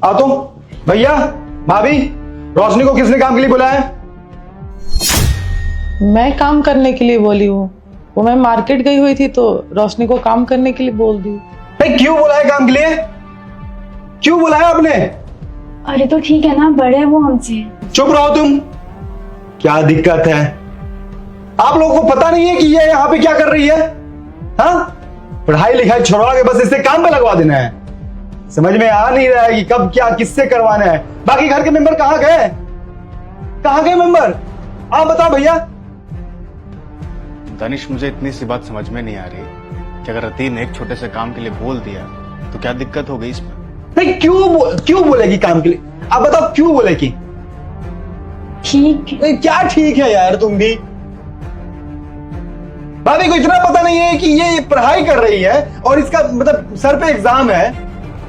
आओ तुम। भैया, भाभी, रोशनी को किसने काम के लिए बुलाया है? मैं काम करने के लिए बोली हूँ। वो मैं मार्केट गई हुई थी तो रोशनी को काम करने के लिए बोल दी। भाई क्यों बुलाया काम के लिए? क्यों बुलाया आपने? अरे तो ठीक है ना, बड़े हैं वो हमसे। चुप रहो तुम। क्या दिक्कत है? आप लोगों को पता नहीं है कि ये यहाँ पे क्या कर रही है? हाँ, पढ़ाई लिखाई छोड़वा के बस इससे काम पे लगवा देना है। समझ में आ नहीं रहा है कि कब क्या किससे करवाना है। बाकी घर के मेंबर कहाँ गए? कहाँ गए मेंबर? आप बताओ भैया। दानिश, मुझे इतनी सी बात समझ में नहीं आ रही कि अगर रतीन ने एक छोटे से काम के लिए बोल दिया तो क्या दिक्कत हो गई इसमें? नहीं, क्यों बोलेगी काम के लिए? आप बताओ क्यों बोलेगी? ठीक। क्या ठीक है यार, तुम भी। भाभी को इतना पता नहीं है कि ये पढ़ाई कर रही है और इसका मतलब सर पे एग्जाम है।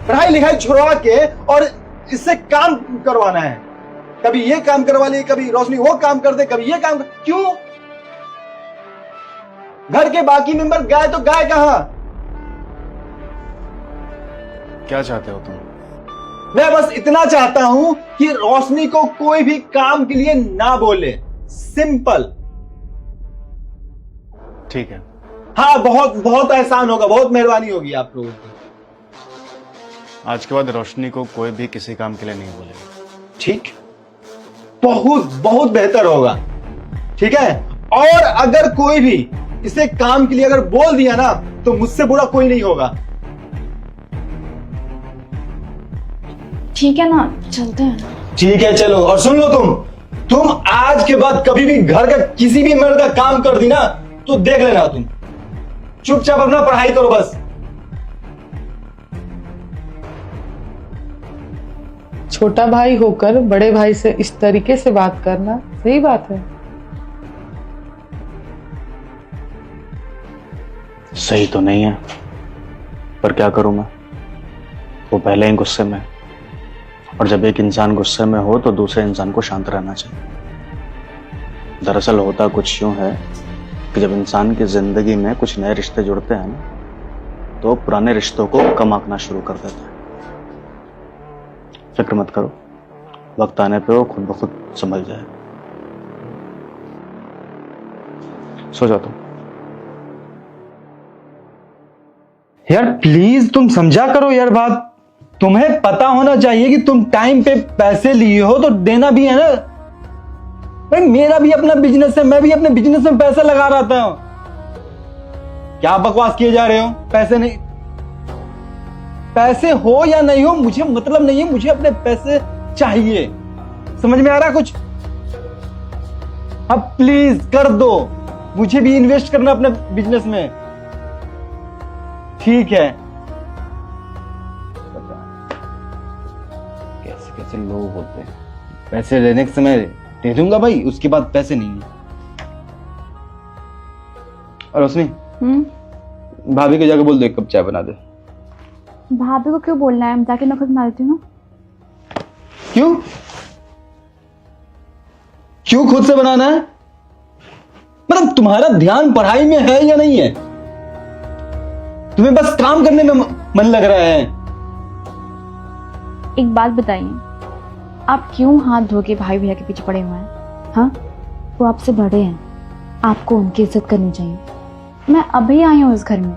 पढ़ाई लिखाई छुड़वा के और इससे काम करवाना है। कभी ये काम करवा ले, कभी रोशनी वो काम कर दे, कभी ये काम क्यों? घर के बाकी मेंबर गए तो गए कहां? क्या चाहते हो तुम? मैं बस इतना चाहता हूं कि रोशनी को कोई भी काम के लिए ना बोले। सिंपल। ठीक है। हाँ, बहुत बहुत एहसान होगा, बहुत मेहरबानी होगी आप लोगों की। आज के बाद रोशनी को कोई भी किसी काम के लिए नहीं बोलेगा। ठीक, बहुत बहुत बेहतर होगा। ठीक है, और अगर कोई भी इसे काम के लिए अगर बोल दिया ना तो मुझसे बुरा कोई नहीं होगा। ठीक है ना, चलते हैं। ठीक है, चलो। और सुन लो, तुम आज के बाद कभी भी घर का किसी भी मर्द का काम कर दी ना तो देख लेना। तुम चुपचाप अपना पढ़ाई करो बस। छोटा भाई होकर बड़े भाई से इस तरीके से बात करना सही बात है? सही तो नहीं है, पर क्या करूं मैं? वो पहले ही गुस्से में, और जब एक इंसान गुस्से में हो तो दूसरे इंसान को शांत रहना चाहिए। दरअसल होता कुछ यूं है कि जब इंसान की जिंदगी में कुछ नए रिश्ते जुड़ते हैं ना तो पुराने रिश्तों को कम आंकना शुरू कर देता है। फिक्र मत करो, वक्त आने पे वो खुद ब खुद संभल जाए। सो जाओ तुम। यार प्लीज तुम समझा करो यार बात। तुम्हें पता होना चाहिए कि तुम टाइम पे पैसे लिए हो तो देना भी है ना। भाई मेरा भी अपना बिजनेस है, मैं भी अपने बिजनेस में पैसा लगा रहा हूं। क्या बकवास किए जा रहे हो? पैसे नहीं, पैसे हो या नहीं हो मुझे मतलब नहीं है, मुझे अपने पैसे चाहिए। समझ में आ रहा कुछ? अब प्लीज कर दो, मुझे भी इन्वेस्ट करना अपने बिजनेस में। ठीक है। कैसे कैसे लोग होते हैं, पैसे लेने के समय दे दूंगा भाई, उसके बाद पैसे नहीं है। और रोशनी, भाभी को जाकर बोल दो एक कप चाय बना दे। भाभी को क्यों बोलना है? जाके मैं खुद बना देती हूँ। क्यों क्यों खुद से बनाना है? मतलब तुम्हारा ध्यान पढ़ाई में है या नहीं है? तुम्हें बस काम करने में मन लग रहा है। एक बात बताइए, आप क्यों हाथ धो के भाई भैया के पीछे पड़े हुए हैं? हाँ, वो आपसे बड़े हैं, आपको उनकी इज्जत करनी चाहिए। मैं अभी आई हूँ इस घर में,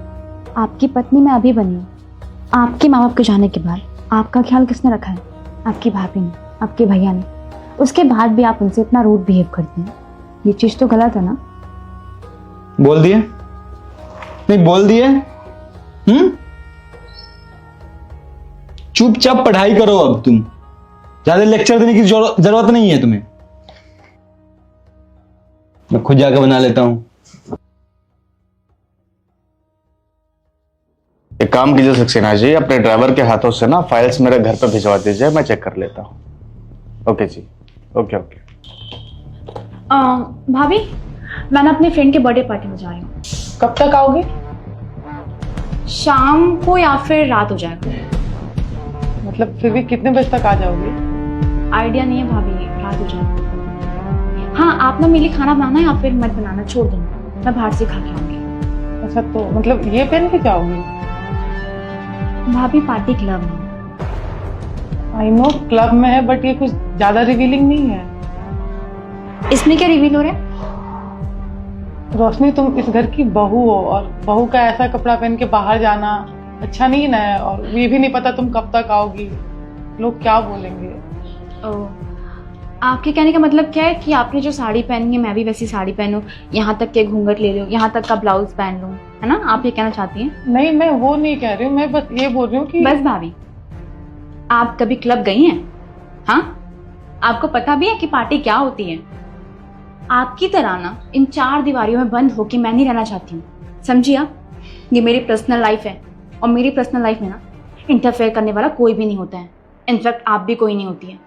आपकी पत्नी मैं अभी बनी हूँ। आपके माँ बाप के जाने के बाद आपका ख्याल किसने रखा है? आपकी भाभी ने, आपके भैया ने। उसके बाद भी आप उनसे इतना रूड बिहेव करते हैं, ये चीज तो गलत है ना? बोल दिए? नहीं बोल दिए? चुपचाप पढ़ाई करो। अब तुम ज्यादा लेक्चर देने की जरूरत नहीं है तुम्हें। मैं खुद जाकर बना लेता हूं। एक काम कीजिए सक्सेना जी, अपने ड्राइवर के हाथों से ना फाइल्स मेरे घर पे भिजवा दीजिए, मैं चेक कर लेता हूँ। ओके जी, ओके ओके। भाभी, मैं ना अपनी फ्रेंड के बर्थडे पार्टी में जा रही हूँ। कब तक आओगे? शाम को या फिर रात हो जाएगा। मतलब फिर भी कितने बजे तक आ जाओगे? आइडिया नहीं है भाभी, रात हो जाएगा। हाँ, आप ना मेरे लिए खाना बनाना या फिर मत बनाना, छोड़ देना, मैं बाहर से खा के आऊंगी। अच्छा, तो मतलब ये पहन के जाओगी? भाभी पार्टी क्लब में। आई नो क्लब में है, बट ये कुछ ज्यादा रिवीलिंग नहीं है। इसमें क्या रिवील हो रहा है? रोशनी, तुम इस घर की बहू हो और बहू का ऐसा कपड़ा पहन के बाहर जाना अच्छा नहीं ना है। और ये भी नहीं पता तुम कब तक आओगी, लोग क्या बोलेंगे। ओह, आपके कहने का मतलब क्या है कि आपने जो साड़ी पहनी है मैं भी वैसी साड़ी पहनूं, यहाँ तक के घूंघट ले लूं, यहाँ तक का ब्लाउज पहन लूं, है ना? आप ये कहना चाहती हैं? नहीं, मैं वो नहीं कह रही हूँ, मैं बस ये बोल रही हूँ कि बस भाभी, आप कभी क्लब गई हैं? हाँ, आपको पता भी है कि पार्टी क्या होती है? आपकी तरह ना इन 4 दीवारियों में बंद होके मैं नहीं रहना चाहती हूँ, समझिए आप? ये मेरी पर्सनल लाइफ है और मेरी पर्सनल लाइफ में ना इंटरफेयर करने वाला कोई भी नहीं होता है। इनफैक्ट आप भी कोई नहीं होती है।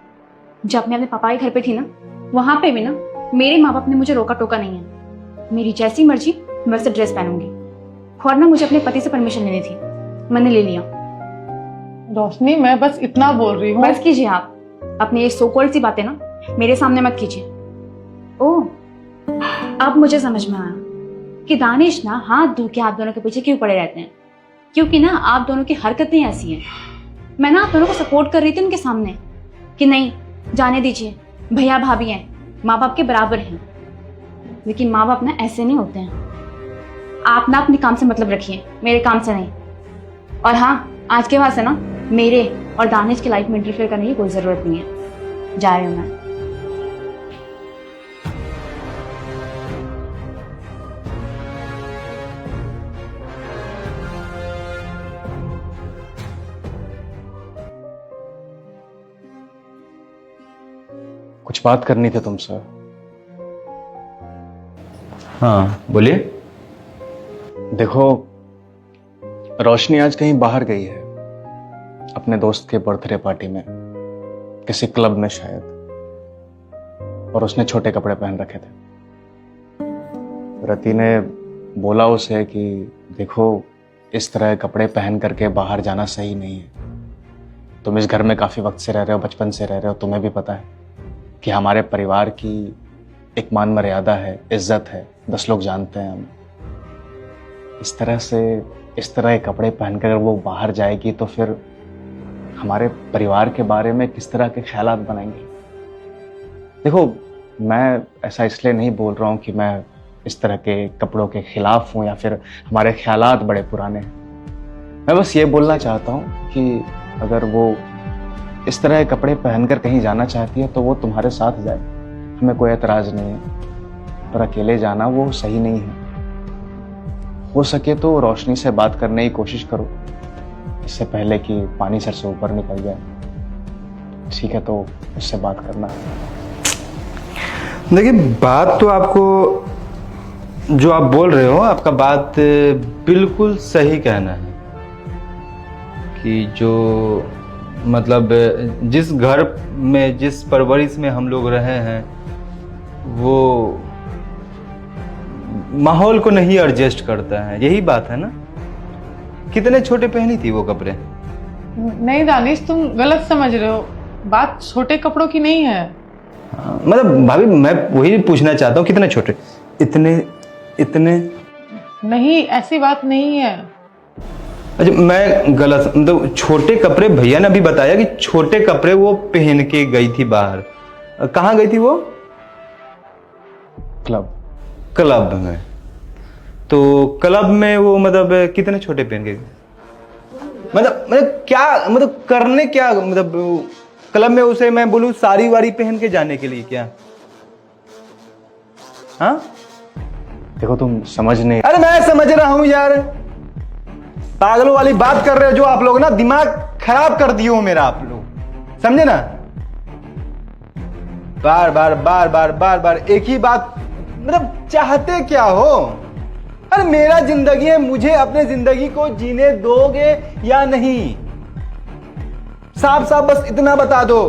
जब मैं अपने पापा के घर पे थी ना, वहां पे भी ना मेरे माँ बाप ने मुझे रोका टोका नहीं है। मेरी जैसी मर्जी मैं वैसे ड्रेस पहनूंगी। और ना मुझे अपने पति से परमिशन लेनी थी, मैंने ले लिया। रोशनी, मैं बस इतना बोल रही हूँ। बस कीजिए आप, अपनी ये सो कॉल्ड सी बातें ना मेरे सामने मत कीजिए। ओह, अब मुझे समझ में आया कि दानिश ना हाथ धो के आप दोनों के पीछे क्यों पड़े रहते हैं। क्योंकि ना आप दोनों की हरकतें ऐसी हैं। मैं ना आप दोनों को सपोर्ट कर रही थी उनके सामने कि नहीं जाने दीजिए, भैया भाभी हैं, माँ बाप के बराबर हैं। लेकिन माँ बाप ना ऐसे नहीं होते हैं। आप ना अपने काम से मतलब रखिए, मेरे काम से नहीं। और हाँ, आज के बाद से ना मेरे और दानिश की लाइफ में इंटरफेयर करने की कोई जरूरत नहीं है। जा रही हूँ मैं। कुछ बात करनी थी तुमसे। हाँ बोलिए। देखो, रोशनी आज कहीं बाहर गई है, अपने दोस्त के बर्थडे पार्टी में, किसी क्लब में शायद, और उसने छोटे कपड़े पहन रखे थे। रति ने बोला उसे कि देखो, इस तरह कपड़े पहन करके बाहर जाना सही नहीं है। तुम इस घर में काफी वक्त से रह रहे हो, बचपन से रह रहे हो, तुम्हें भी पता है कि हमारे परिवार की एक मान मर्यादा है, इज्जत है, 10 लोग जानते हैं हम। इस तरह से, इस तरह के कपड़े पहनकर अगर वो बाहर जाएगी तो फिर हमारे परिवार के बारे में किस तरह के ख्यालात बनाएंगे। देखो, मैं ऐसा इसलिए नहीं बोल रहा हूँ कि मैं इस तरह के कपड़ों के खिलाफ हूँ या फिर हमारे ख्यालात बड़े पुराने हैं। मैं बस ये बोलना चाहता हूँ कि अगर वो इस तरह के कपड़े पहनकर कहीं जाना चाहती है तो वो तुम्हारे साथ जाए, हमें कोई एतराज नहीं है। पर अकेले जाना वो सही नहीं है। हो सके तो रोशनी से बात करने की कोशिश करो, इससे पहले कि पानी सर से ऊपर निकल जाए। ठीक है, तो उससे बात करना। देखिए, बात तो आपको, जो आप बोल रहे हो, आपका बात बिल्कुल सही कहना है कि जो मतलब जिस घर में, जिस परवरिश में हम लोग रहे हैं, वो माहौल को नहीं एडजस्ट करता है। यही बात है ना। कितने छोटे पहनी थी वो कपड़े? नहीं दानिश, तुम गलत समझ रहे हो। बात छोटे कपड़ों की नहीं है। मतलब भाभी, मैं वही पूछना चाहता हूँ, कितने छोटे? इतने नहीं, ऐसी बात नहीं है। अच्छा, मैं गलत, मतलब छोटे कपड़े, भैया ने अभी बताया कि छोटे कपड़े वो पहन के गई थी बाहर। कहाँ गई थी वो? क्लब में। तो क्लब में वो मतलब कितने छोटे पहन के गई? मतलब क्या, मतलब करने क्या, मतलब क्लब में उसे मैं बोलूं साड़ी वाड़ी पहन के जाने के लिए क्या? हाँ, देखो, तुम समझ नहीं। अरे मैं समझ रहा हूं यार, पागलों वाली बात कर रहे हो जो आप लोग ना। दिमाग खराब कर दिए हो मेरा आप लोग, समझे ना? बार बार एक ही बात, मतलब चाहते क्या हो? अरे मेरा जिंदगी है, मुझे अपने जिंदगी को जीने दोगे या नहीं? साफ साफ बस इतना बता दो।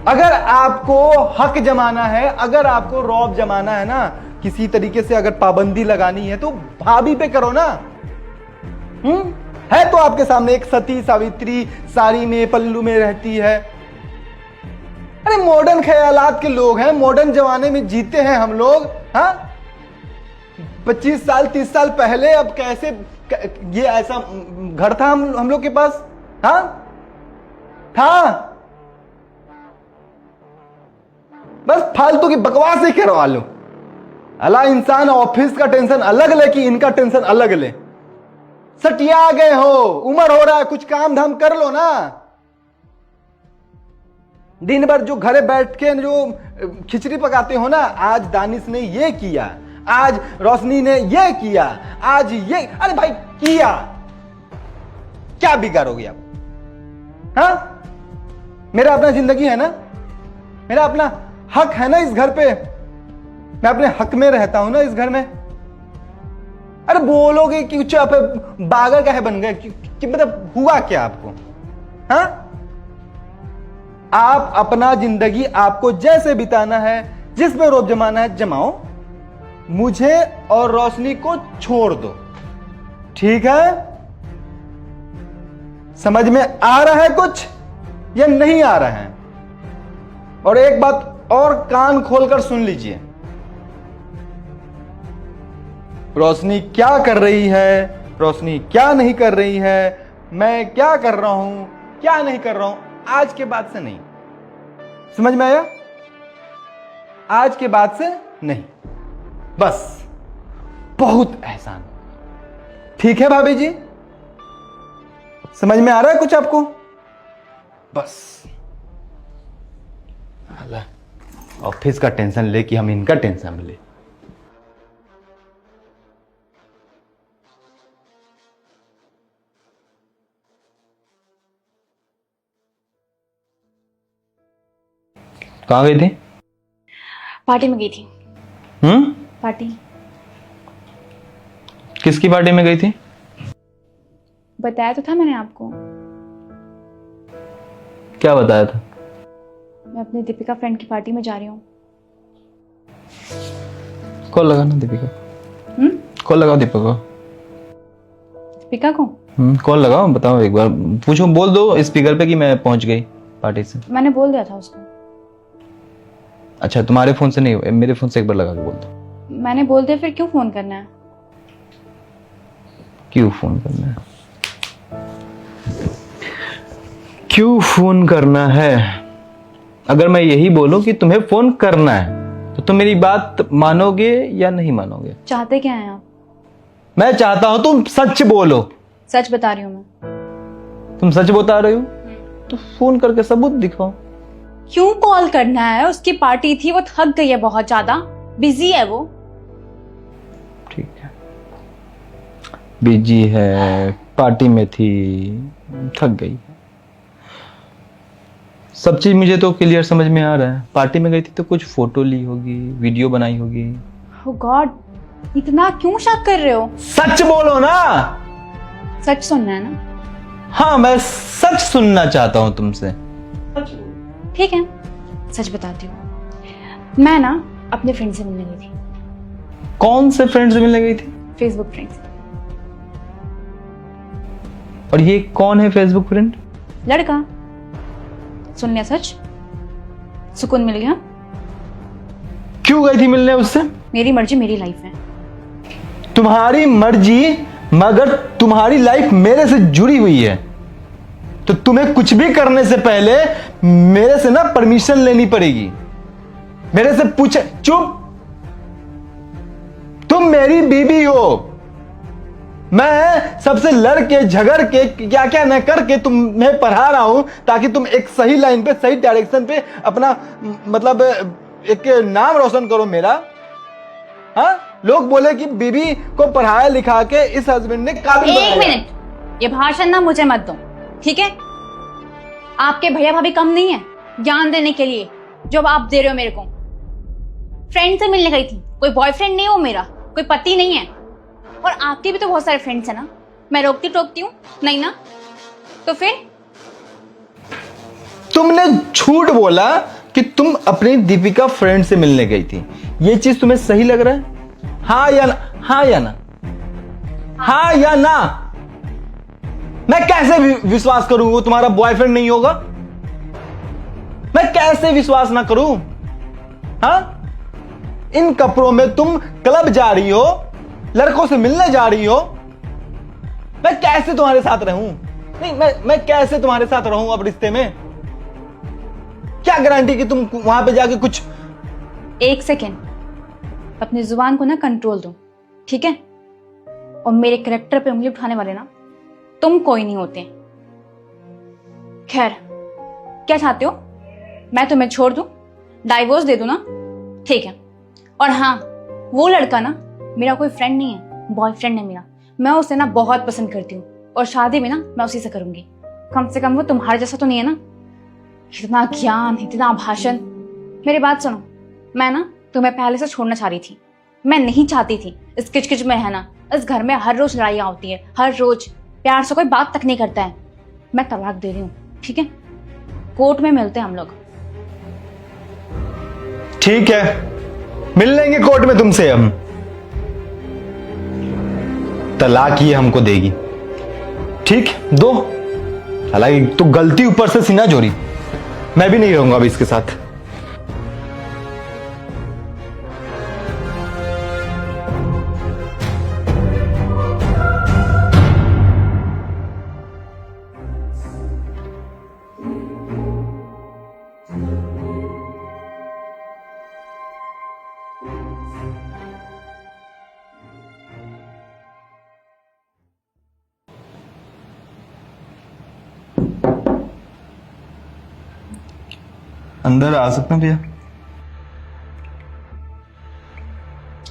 अगर आपको हक जमाना है, अगर आपको रौब जमाना है ना, किसी तरीके से अगर पाबंदी लगानी है तो भाभी पे करो ना। है तो आपके सामने एक सती सावित्री साड़ी में, पल्लू में रहती है। अरे मॉडर्न ख्यालात के लोग हैं, मॉडर्न जमाने में जीते हैं हम लोग। हाँ, 25 साल 30 साल पहले अब कैसे ये ऐसा घर था हम लोग के पास? हाँ, था। बस फालतू की बकवास ही करवा लो। अला इंसान ऑफिस का टेंशन अलग ले कि इनका टेंशन अलग ले। सटिया गए हो, उम्र हो रहा है, कुछ काम धाम कर लो ना। दिन भर जो घरे बैठ के जो खिचड़ी पकाते हो ना, आज दानिश ने ये किया, आज रोशनी ने ये किया, आज ये, अरे भाई किया क्या बिगाड़ोगे आप? हाँ, मेरा अपना जिंदगी है ना, मेरा अपना हक है ना इस घर पे, मैं अपने हक में रहता हूं ना इस घर में। अरे बोलोगे कि कुछ आप बागर काहे बन गए कि मतलब हुआ क्या आपको? हाँ, आप अपना जिंदगी आपको जैसे बिताना है, जिस पे रोब जमाना है जमाओ, मुझे और रोशनी को छोड़ दो, ठीक है? समझ में आ रहा है कुछ या नहीं आ रहा है? और एक बात और कान खोलकर सुन लीजिए, रोशनी क्या कर रही है, रोशनी क्या नहीं कर रही है, मैं क्या कर रहा हूं, क्या नहीं कर रहा हूं, आज के बाद से नहीं। समझ में आया? आज के बाद से नहीं, बस बहुत एहसान। ठीक है भाभी जी, समझ में आ रहा है कुछ आपको? बस ऑफिस का टेंशन लेके हम इनका टेंशन ले। कहां गई थी? पार्टी में गई थी। पार्टी? किसकी पार्टी में गई थी? बताया तो था मैंने आपको। क्या बताया था? मैं अपनी दीपिका फ्रेंड की पार्टी में जा रही हूँ। कॉल लगा ना दीपिका। कॉल लगाओ दीपिका को। दीपिका को? कॉल लगाओ, बताओ एक बार, पूछो, बोल दो स्पीकर पे कि मैं पहुंच गई पार्टी से। मैंने बोल दिया था उसको। अच्छा, तुम्हारे फोन से नहीं, मेरे फोन से एक बार लगा के बोल दो। मैंने बोल दिया, फिर क्यों फोन करना है? क्यों फोन करना है? क्यों फोन करना है? अगर मैं यही बोलूं कि तुम्हें फोन करना है तो तुम मेरी बात मानोगे या नहीं मानोगे? चाहते क्या हैं आप? मैं चाहता हूं तुम सच बोलो। सच बता रही हूँ मैं। तुम सच बता रहे हो तो फोन करके सबूत दिखाओ। क्यों कॉल करना है? उसकी पार्टी थी, वो थक गई है बहुत ज्यादा, बिजी है वो। ठीक है, बिजी है, पार्टी में थी, थक गई। सब चीज मुझे तो क्लियर समझ में आ रहा है। पार्टी में गई थी तो कुछ फोटो ली होगी, वीडियो बनाई होगी। ओह गॉड, इतना क्यों शक कर रहे हो? सच बोलो ना। सच सुनना है ना? हाँ, मैं सच सुनना चाहता हूं तुमसे। ठीक है, सच बताती हूँ। मैं ना अपने फ्रेंड से मिलने गई थी। कौन से फ्रेंड से मिलने गई थी? फेसबुक फ्रेंड से। और ये कौन है फेसबुक फ्रेंड? लड़का। सुन लिया सच? सुकून मिल गया? क्यों गई थी मिलने उससे? मेरी मर्जी, मेरी लाइफ है। तुम्हारी मर्जी, मगर तुम्हारी लाइफ मेरे से जुड़ी हुई है, तो तुम्हें कुछ भी करने से पहले मेरे से ना परमिशन लेनी पड़ेगी, मेरे से पूछे। चुप, तुम मेरी बीवी हो। मैं सबसे लड़ के झगड़ के क्या क्या न करके तुम्हें पढ़ा रहा हूं ताकि तुम एक सही लाइन पे, सही डायरेक्शन पे अपना मतलब एक नाम रोशन करो मेरा। हाँ, लोग बोले कि बीवी को पढ़ाया लिखा के इस हस्बैंड ने काबिल बनाया। एक मिनट, ये भाषण ना मुझे मत दो, ठीक है? आपके भैया भाभी कम नहीं है ज्ञान देने के लिए जो आप दे रहे हो मेरे को। फ्रेंड से मिलने गई थी, कोई बॉयफ्रेंड नहीं हो मेरा, कोई पति नहीं है। और आपके भी तो बहुत सारे फ्रेंड्स हैं ना, मैं रोकती टोकती हूँ नहीं ना? तो फिर तुमने झूठ बोला कि तुम अपनी दीपिका फ्रेंड से मिलने गई थी। ये चीज तुम्हें सही लग रहा है? हाँ या ना? हाँ या ना? हाँ या ना? मैं कैसे विश्वास करूं वो तुम्हारा बॉयफ्रेंड नहीं होगा? मैं कैसे विश्वास ना करूं? हाँ, इन कपड़ों में तुम क्लब जा रही हो, लड़कों से मिलने जा रही हो, मैं कैसे तुम्हारे साथ रहूं? नहीं, मैं कैसे तुम्हारे साथ रहूं अब रिश्ते में? क्या गारंटी कि तुम वहां पे जाके कुछ। एक सेकेंड, अपनी जुबान को ना कंट्रोल दो, ठीक है? और मेरे कैरेक्टर पे उंगली उठाने वाले ना तुम कोई नहीं होते। खैर, क्या चाहते हो? मैं तुम्हें छोड़ दूं, डाइवोर्स दे दूं ना? ठीक है। और हाँ, वो लड़का ना मेरा कोई फ्रेंड नहीं है, बॉयफ्रेंड है मेरा। मैं उसे ना बहुत पसंद करती हूँ और शादी में ना मैं उसी से करूंगी। कम से कम वो तुम्हारे जैसा तो नहीं है ना, इतना ज्ञान, इतना भाषण। मेरी बात सुनो, मैं ना तुम्हें पहले से छोड़ना चाह रही थी। मैं नहीं चाहती थी इस किचकिच में रहना। इस घर में हर रोज लड़ाइयाँ होती है, हर रोज। प्यार से कोई बात तक नहीं करता है। मैं तलाक दे रही हूँ, ठीक है? कोर्ट में मिलते हैं हम लोग। ठीक है, मिल लेंगे कोर्ट में तुमसे हम। तलाक ये हमको देगी, ठीक? दो। हालांकि तो गलती ऊपर से सीना जोरी। मैं भी नहीं रहूंगा अब इसके साथ। अंदर आ सकते हैं भैया?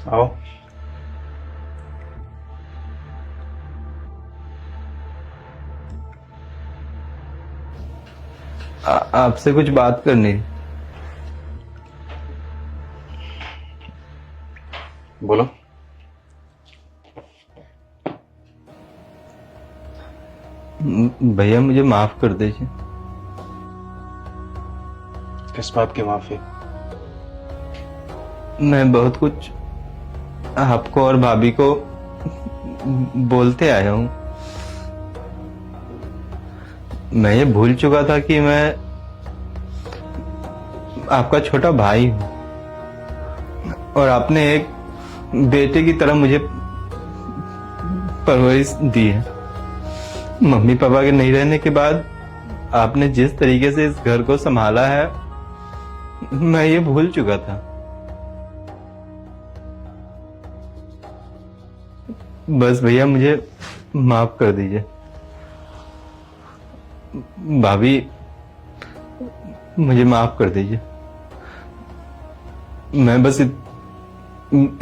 आओ। आपसे कुछ बात करनी है। बोलो। भैया मुझे माफ कर दीजिए। किस बात की माफी? मैं बहुत कुछ आपको और भाभी को बोलते आया हूं। मैं ये भूल चुका था कि मैं आपका छोटा भाई हूं और आपने एक बेटे की तरह मुझे परवरिश दी है। मम्मी पापा के नहीं रहने के बाद आपने जिस तरीके से इस घर को संभाला है, मैं ये भूल चुका था। बस भैया मुझे माफ कर दीजिए। भाभी मुझे माफ कर दीजिए। मैं बस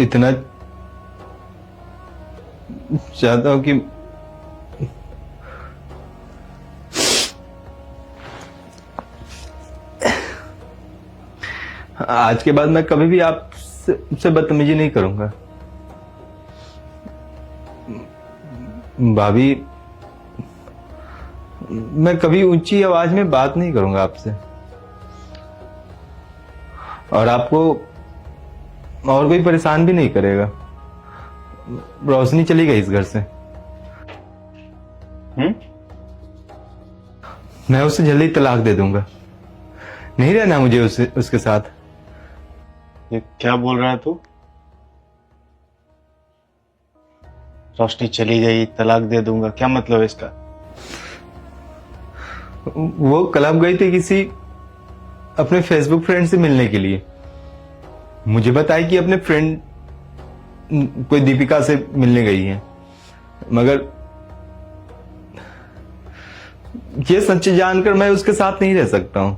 इतना चाहता हूं कि आज के बाद मैं कभी भी आपसे बदतमीजी नहीं करूंगा। भाभी, मैं कभी ऊंची आवाज में बात नहीं करूंगा आपसे और आपको और कोई परेशान भी नहीं करेगा। रोशनी चली गई इस घर से। मैं उसे जल्दी तलाक दे दूंगा। नहीं रहना मुझे उसके साथ। ये क्या बोल रहा है तू? रोशनी चली गई, तलाक दे दूंगा, क्या मतलब है इसका? वो क्लब गई थी किसी अपने फेसबुक फ्रेंड से मिलने के लिए। मुझे बताई कि अपने फ्रेंड कोई दीपिका से मिलने गई है, मगर ये सच जानकर मैं उसके साथ नहीं रह सकता हूं।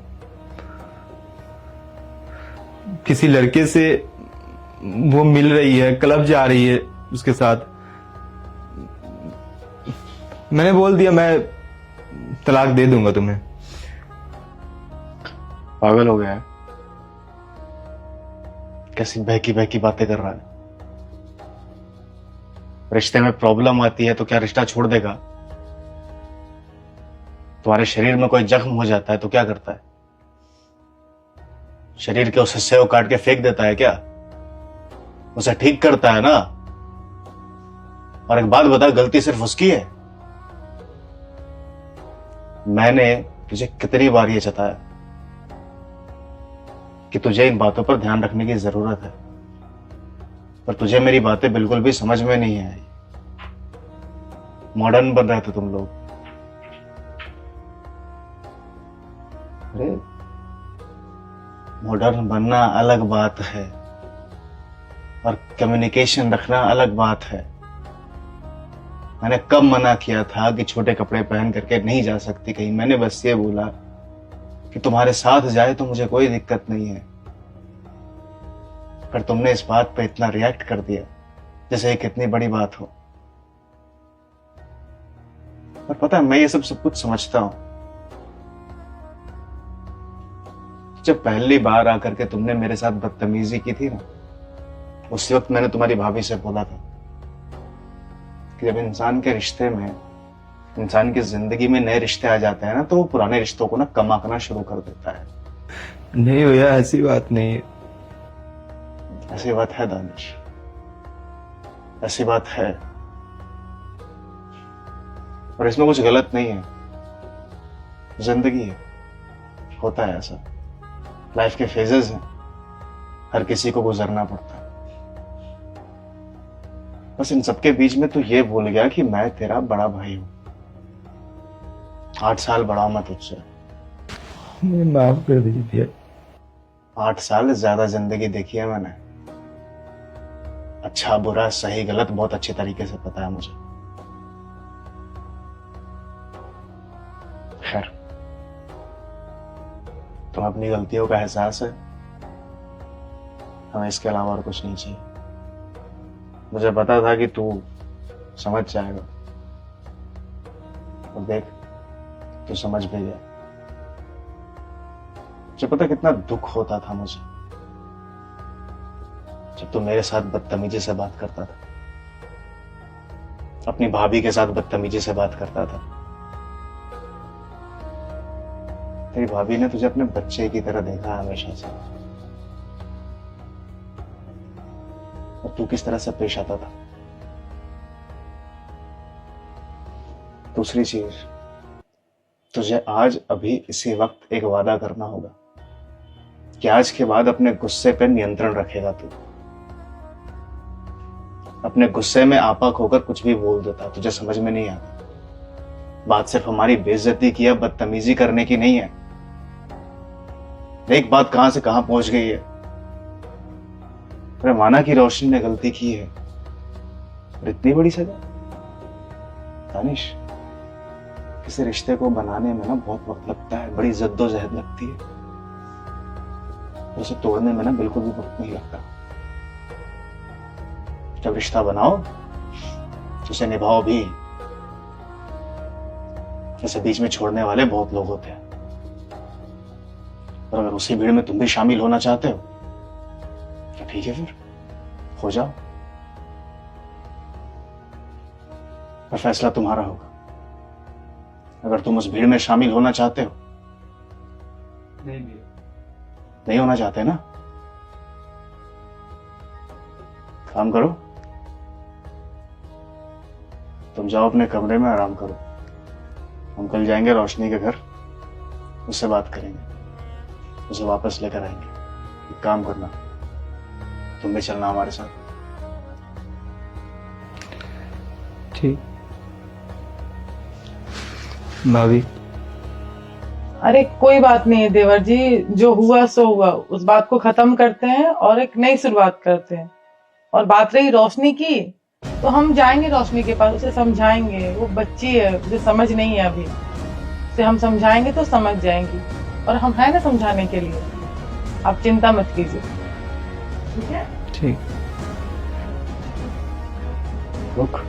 किसी लड़के से वो मिल रही है, क्लब जा रही है उसके साथ। मैंने बोल दिया मैं तलाक दे दूंगा तुम्हें। पागल हो गया है? कैसी बहकी बहकी बातें कर रहा है? रिश्ते में प्रॉब्लम आती है तो क्या रिश्ता छोड़ देगा? तुम्हारे शरीर में कोई जख्म हो जाता है तो क्या करता है? शरीर के उस हिस्से को काट के फेंक देता है क्या? उसे ठीक करता है ना। और एक बात बता, गलती सिर्फ उसकी है। मैंने तुझे कितनी बार ये बताया कि तुझे इन बातों पर ध्यान रखने की जरूरत है, पर तुझे मेरी बातें बिल्कुल भी समझ में नहीं आई। मॉडर्न बन रहे थे तुम लोग। अरे मॉडर्न बनना अलग बात है और कम्युनिकेशन रखना अलग बात है। मैंने कब मना किया था कि छोटे कपड़े पहन करके नहीं जा सकती कहीं? मैंने बस ये बोला कि तुम्हारे साथ जाए तो मुझे कोई दिक्कत नहीं है, पर तुमने इस बात पे इतना रिएक्ट कर दिया जैसे ये कितनी बड़ी बात हो। और पता है, मैं ये सब कुछ समझता हूं। जब पहली बार आकर के तुमने मेरे साथ बदतमीजी की थी ना, उस वक्त मैंने तुम्हारी भाभी से बोला था कि जब इंसान के रिश्ते में, इंसान की जिंदगी में नए रिश्ते आ जाते हैं ना, तो वो पुराने रिश्तों को ना कम आंकना शुरू कर देता है। नहीं भैया, ऐसी बात नहीं है। ऐसी बात है दानिश, ऐसी बात है, और इसमें कुछ गलत नहीं है। जिंदगी है, होता है ऐसा, लाइफ के फेजेस हैं, हर किसी को गुजरना पड़ता है। बस इन सबके बीच में तू ये भूल गया कि मैं तेरा बड़ा भाई हूं, 8 साल बड़ा हूं मैं तुझसे। मुझे माफ कर दीजिए। 8 साल ज्यादा जिंदगी देखी है मैंने, अच्छा बुरा सही गलत बहुत अच्छे तरीके से पता है मुझे। खैर, तुम अपनी गलतियों का एहसास है, हमें इसके अलावा और कुछ नहीं चाहिए। मुझे पता था कि तू समझ जाएगा, और देख तू समझ भी गया। मुझे पता कितना दुख होता था मुझे जब तू मेरे साथ बदतमीजी से बात करता था, अपनी भाभी के साथ बदतमीजी से बात करता था। तेरी भाभी ने तुझे अपने बच्चे की तरह देखा हमेशा से, और तू किस तरह से पेश आता था। दूसरी चीज, तुझे आज अभी इसी वक्त एक वादा करना होगा कि आज के बाद अपने गुस्से पर नियंत्रण रखेगा तू। अपने गुस्से में आपा खोकर कुछ भी बोल देता, तुझे समझ में नहीं आता। बात सिर्फ हमारी बेइज्जती की या बदतमीजी करने की नहीं है। एक बात कहां से कहां पहुंच गई है। अरे माना कि रोशनी ने गलती की है, और इतनी बड़ी सजा? दानिश, किसी रिश्ते को बनाने में ना बहुत वक्त लगता है, बड़ी जद्दोजहद लगती है, उसे तोड़ने में ना बिल्कुल भी वक्त नहीं लगता। जब रिश्ता बनाओ तो उसे निभाओ भी। जैसे बीच में छोड़ने वाले बहुत लोग होते हैं, और अगर उसी भीड़ में तुम भी शामिल होना चाहते हो तो ठीक है, फिर हो जाओ, पर फैसला तुम्हारा होगा। अगर तुम उस भीड़ में शामिल होना चाहते हो, नहीं होना चाहते ना, काम करो, तुम जाओ अपने कमरे में आराम करो। हम कल जाएंगे रोशनी के घर, उससे बात करेंगे, उसे वापस लेकर आएंगे। एक काम करना, तुम भी चलना हमारे साथ। ठीक। भाभी, अरे कोई बात नहीं है देवर जी, जो हुआ सो हुआ, उस बात को खत्म करते हैं और एक नई शुरुआत करते हैं। और बात रही रोशनी की, तो हम जाएंगे रोशनी के पास, उसे समझाएंगे। वो बच्ची है, उसे समझ नहीं है अभी, उसे हम समझाएंगे तो समझ जाएंगी, और हम हैं ना समझाने के लिए। आप चिंता मत कीजिए, ठीक है? ठीक। रुक,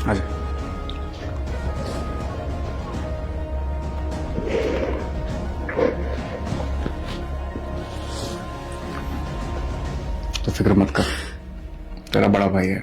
आजा। तो फिक्र मत कर, तेरा बड़ा भाई है।